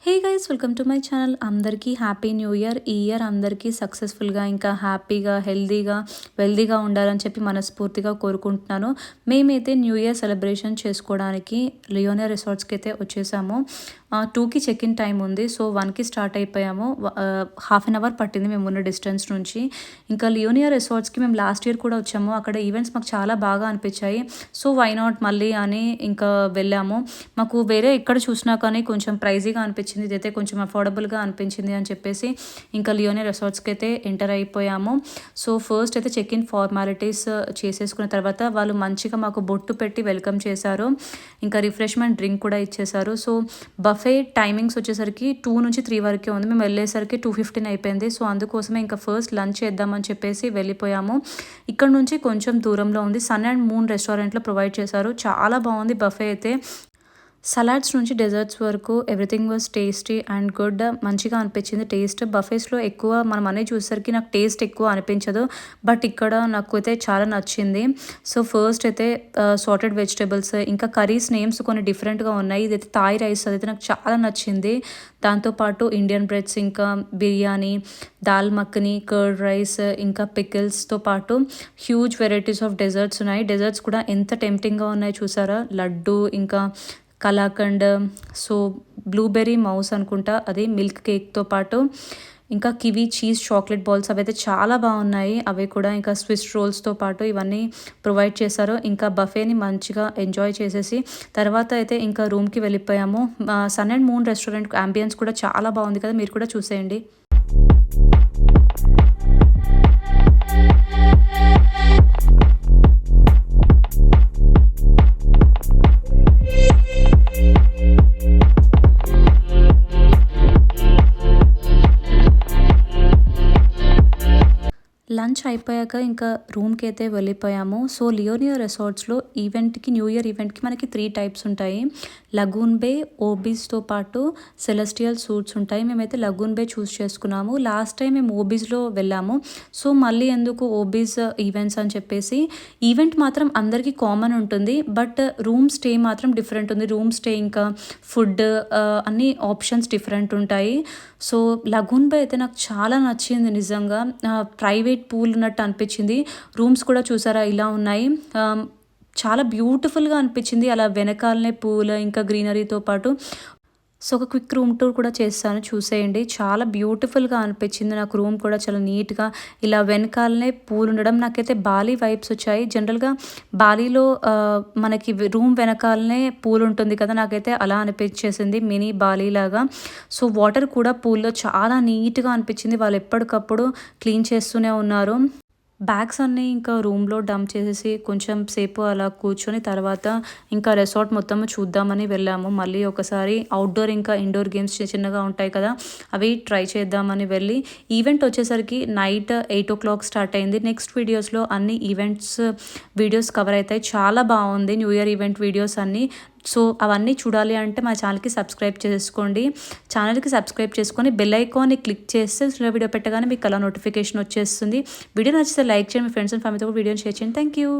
Hey guys, welcome to my channel. అందరికీ happy new year. ఈ year అందరికీ సక్సెస్ఫుల్గా ఇంకా హ్యాపీగా హెల్దీగా వెల్దీగా ఉండాలని చెప్పి మనస్ఫూర్తిగా కోరుకుంటున్నాను. మేమైతే న్యూ ఇయర్ సెలబ్రేషన్ చేసుకోవడానికి లియోనియర్ రిసార్ట్స్కి అయితే వచ్చేసాము. 2కి చెక్ ఇన్ టైం ఉంది. సో 1కి స్టార్ట్ అయిపోయాము. హాఫ్ అన్ అవర్ పట్టింది మేము ఉన్న డిస్టెన్స్ నుంచి. ఇంకా లియోనియర్ రిసార్ట్స్కి మేము లాస్ట్ ఇయర్ కూడా వచ్చాము. అక్కడ ఈవెంట్స్ మాకు చాలా బాగా అనిపించాయి. సో వై నాట్ మళ్ళీ అని ఇంకా వెళ్ళాము. మాకు వేరే ఎక్కడ చూసినా కానీ కొంచెం ప్రైజీగా అనిపించింది. ఇదైతే కొంచెం అఫోర్డబుల్గా అనిపించింది అని చెప్పేసి ఇంకా లియోనియర్ రిసార్ట్స్కి అయితే ఎంటర్ అయిపోయాము. సో ఫస్ట్ అయితే చెక్ ఇన్ ఫార్మాలిటీస్ చేసేసుకున్న తర్వాత వాళ్ళు మంచిగా మాకు బొట్టు పెట్టి వెల్కమ్ చేశారు. ఇంకా రిఫ్రెష్మెంట్ డ్రింక్ కూడా ఇచ్చేశారు. సో బఫే టైమింగ్స్ వచ్చేసరికి 2 నుంచి 3 వరకే ఉంది. మేము వెళ్ళేసరికి 2:15 అయిపోయింది. సో అందుకోసమే ఇంకా ఫస్ట్ లంచ్ చేద్దామని చెప్పేసి వెళ్ళిపోయాము. ఇక్కడ నుంచి కొంచెం దూరంలో ఉంది. సన్ అండ్ మూన్ రెస్టారెంట్లో ప్రొవైడ్ చేశారు. చాలా బాగుంది బఫే అయితే. సలాడ్స్ నుంచి డెజర్ట్స్ వరకు everything was tasty and good. మంచిగా అనిపించింది టేస్ట్. బఫేస్లో ఎక్కువ మనం అనేది చూసేసరికి నాకు టేస్ట్ ఎక్కువ అనిపించదు, బట్ ఇక్కడ నాకు అయితే చాలా నచ్చింది. సో ఫస్ట్ అయితే సార్టెడ్ వెజిటేబుల్స్ ఇంకా కర్రీస్ నేమ్స్ కొన్ని డిఫరెంట్గా ఉన్నాయి. ఇదైతే థాయ్ రైస్, అదైతే నాకు చాలా నచ్చింది. దాంతోపాటు ఇండియన్ బ్రెడ్స్, ఇంకా బిర్యానీ, దాల్ మక్కని, కర్డ్ రైస్, ఇంకా పికిల్స్తో పాటు హ్యూజ్ వెరైటీస్ ఆఫ్ డెజర్ట్స్ ఉన్నాయి. డెజర్ట్స్ కూడా ఎంత టెంప్టింగ్గా ఉన్నాయి చూసారా. లడ్డు, ఇంకా కలాకండ్, సో బ్లూబెర్రీ మౌస్ అనుకుంటా, అది మిల్క్ కేక్తో పాటు ఇంకా కివీ చీజ్ చాక్లెట్ బాల్స్, అవి అయితే చాలా బాగున్నాయి అవి కూడా. ఇంకా స్విస్ రోల్స్తో పాటు ఇవన్నీ ప్రొవైడ్ చేశారు. ఇంకా బఫేని మంచిగా ఎంజాయ్ చేసేసి తర్వాత అయితే ఇంకా రూమ్కి వెళ్ళిపోయాము. Sun and Moon restaurant ambience కూడా చాలా బాగుంది కదా, మీరు కూడా చూసేయండి. లంచ్ అయిపోయాక ఇంకా రూమ్కి అయితే వెళ్ళిపోయాము. సో లియోనియర్ రిసార్ట్స్లో ఈవెంట్కి, న్యూ ఇయర్ ఈవెంట్కి మనకి 3 టైప్స్ ఉంటాయి. లగూన్ బే, ఓబీస్తో పాటు సెలెస్టియల్ సూట్స్ ఉంటాయి. మేమైతే లగూన్ బే చూస్ చేసుకున్నాము. లాస్ట్ టైం మేము ఓబీస్లో వెళ్ళాము. సో మళ్ళీ ఎందుకు ఓబీస్ ఈవెంట్స్ అని చెప్పేసి. ఈవెంట్ మాత్రం అందరికీ కామన్ ఉంటుంది, బట్ రూమ్ స్టే మాత్రం డిఫరెంట్ ఉంది. రూమ్ స్టే ఇంకా ఫుడ్ అన్ని ఆప్షన్స్ డిఫరెంట్ ఉంటాయి. సో లగూన్ బే అయితే నాకు చాలా నచ్చింది నిజంగా. ప్రైవేట్ పూల్ ఉన్నట్టు అనిపించింది. రూమ్స్ కూడా చూసారా ఇలా ఉన్నాయి. చాలా బ్యూటిఫుల్గా అనిపించింది. అలా వెనకాలనే పూల్ ఇంకా గ్రీనరీతో పాటు. సో ఒక క్విక్ రూమ్ టూర్ కూడా చేస్తాను, చూసేయండి. చాలా బ్యూటిఫుల్గా అనిపించింది నాకు. రూమ్ కూడా చాలా నీట్గా ఇలా వెనకాలనే పూల్ ఉండడం నాకైతే బాలీ వైబ్స్ వచ్చాయి. జనరల్గా బాలీలో మనకి రూమ్ వెనకాలనే పూల్ ఉంటుంది కదా, నాకైతే అలా అనిపించేసింది, మినీ బాలీ లాగా. సో వాటర్ కూడా పూల్లో చాలా నీట్గా అనిపించింది. వాళ్ళు ఎప్పటికప్పుడు క్లీన్ చేస్తూనే ఉన్నారు. బ్యాగ్స్ అన్నీ ఇంకా రూమ్లో డంప్ చేసేసి కొంచెం సేపు అలా కూర్చొని తర్వాత ఇంకా రిసార్ట్ మొత్తం చూద్దామని వెళ్ళాము. మళ్ళీ ఒకసారి అవుట్డోర్ ఇంకా ఇండోర్ గేమ్స్ చిన్నగా ఉంటాయి కదా, అవి ట్రై చేద్దామని వెళ్ళి. ఈవెంట్ వచ్చేసరికి నైట్ 8 o'clock స్టార్ట్ అయింది. నెక్స్ట్ వీడియోస్లో అన్ని ఈవెంట్స్ వీడియోస్ కవర్ అవుతాయి. చాలా బాగుంది న్యూ ఇయర్ ఈవెంట్ వీడియోస్ అన్నీ. సో అవన్నీ చూడాలి అంటే మా ఛానల్కి సబ్స్క్రైబ్ చేసుకోండి. ఛానల్కి సబ్స్క్రైబ్ చేసుకొని బెల్ ఐకాన్ని క్లిక్ చేస్తే వీడియో పెట్టగానే మీకు అలా నోటిఫికేషన్ వచ్చేస్తుంది. వీడియో నచ్చితే లైక్ చేయండి. మీ ఫ్రెండ్స్ అండ్ ఫ్యామిలీతో కూడా వీడియోని షేర్ చేయండి. Thank you.